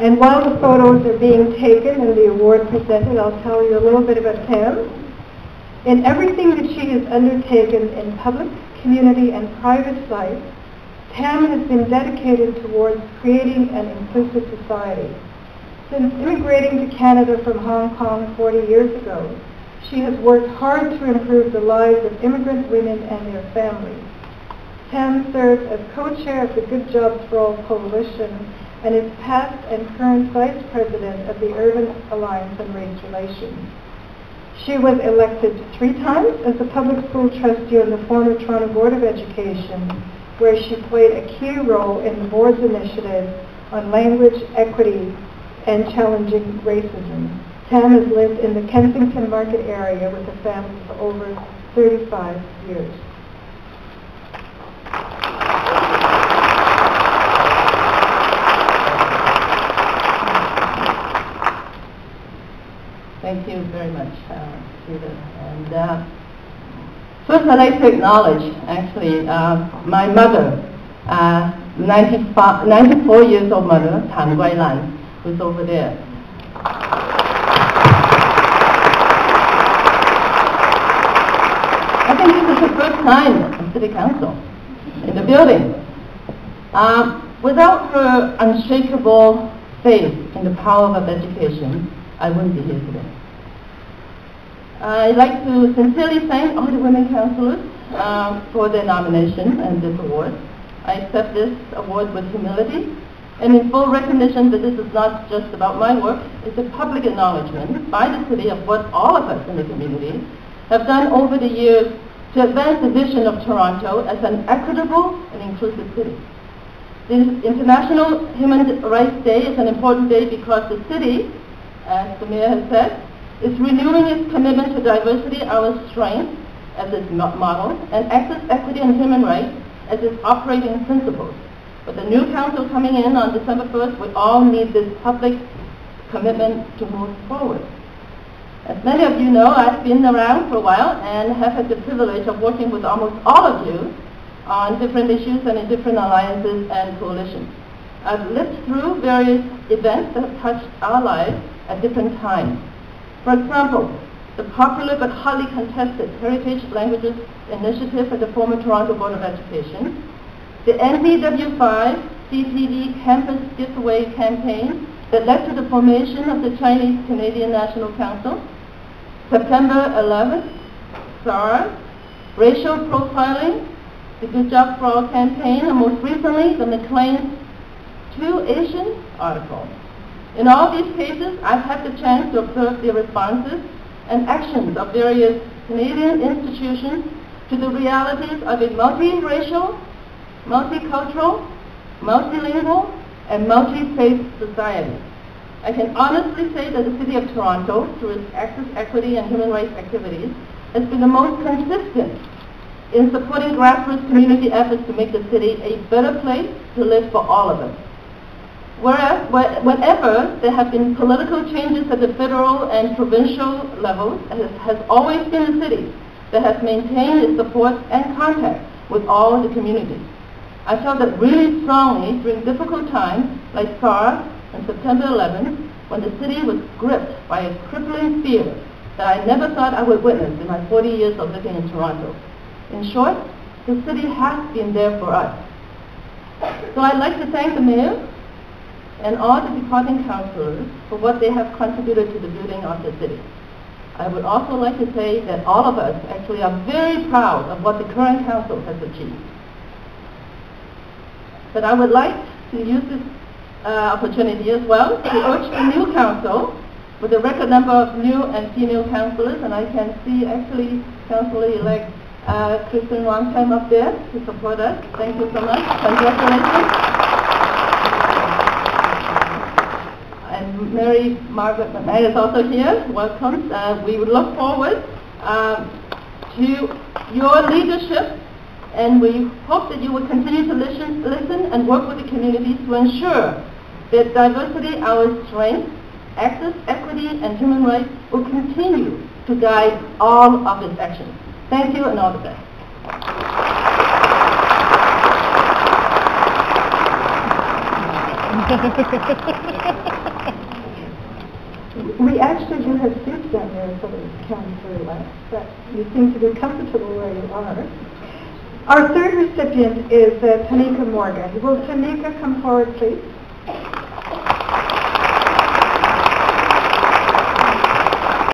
And while the photos are being taken and the award presented, I'll tell you a little bit about Tam. In everything that she has undertaken in public, community, and private life, Tam has been dedicated towards creating an inclusive society. Since immigrating to Canada from Hong Kong 40 years ago, she has worked hard to improve the lives of immigrant women and their families. Tam serves as co-chair of the Good Jobs for All Coalition and is past and current vice president of the Urban Alliance on Race Relations. She was elected 3 times as a public school trustee on the former Toronto Board of Education, where she played a key role in the board's initiative on language equity and challenging racism. Tam has lived in the Kensington Market area with a family for over 35 years. Thank you very much, Peter. And first, I'd like to acknowledge, actually, my mother, 94 years old mother, Tam Goossen, who's over there. I think this is the first time at City Council in the building. Without her unshakable faith in the power of education, I wouldn't be here today. I'd like to sincerely thank all the women councillors for their nomination and this award. I accept this award with humility and in full recognition that this is not just about my work. It's a public acknowledgement by the city of what all of us in the community have done over the years to advance the vision of Toronto as an equitable and inclusive city. This International Human Rights Day is an important day because the city, as the mayor has said, is renewing its commitment to diversity, our strength, as its model, and access, equity, and human rights as its operating principles. With the new council coming in on December 1st, we all need this public commitment to move forward. As many of you know, I've been around for a while and have had the privilege of working with almost all of you on different issues and in different alliances and coalitions. I've lived through various events that have touched our lives at different times. For example, the popular but hotly contested Heritage Languages Initiative at the former Toronto Board of Education, the NBW5 CTV Campus Giveaway campaign that led to the formation of the Chinese Canadian National Council, September 11th, SARS, racial profiling, the Good Job for All campaign, and most recently, the McLean's 2 Asian article. In all these cases, I've had the chance to observe the responses and actions of various Canadian institutions to the realities of a multiracial, multicultural, multilingual, and multi-faith society. I can honestly say that the City of Toronto, through its access, equity, and human rights activities, has been the most consistent in supporting grassroots community efforts to make the city a better place to live for all of us. Whereas, whenever there have been political changes at the federal and provincial levels, it has always been the city that has maintained its support and contact with all the communities. I felt that really strongly during difficult times like SARS and September 11th, when the city was gripped by a crippling fear that I never thought I would witness in my 40 years of living in Toronto. In short, the city has been there for us. So I'd like to thank the mayor and all the departing councillors for what they have contributed to the building of the city. I would also like to say that all of us actually are very proud of what the current council has achieved. But I would like to use this opportunity as well to urge the new council, with a record number of new and female councillors, and I can see actually Councillor-elect Kristen Wong-Tam up there to support us. Thank you so much. Congratulations. And Mary Margaret McMahon is also here. Welcome. We would look forward to your leadership, and we hope that you will continue to listen and work with the communities to ensure that diversity, our strength, access, equity, and human rights will continue to guide all of its actions. Thank you and all the best. We actually do have seats down there for the council left, but you seem to be comfortable where you are. Our third recipient is Tonika Morgan. Will Tonika come forward, please?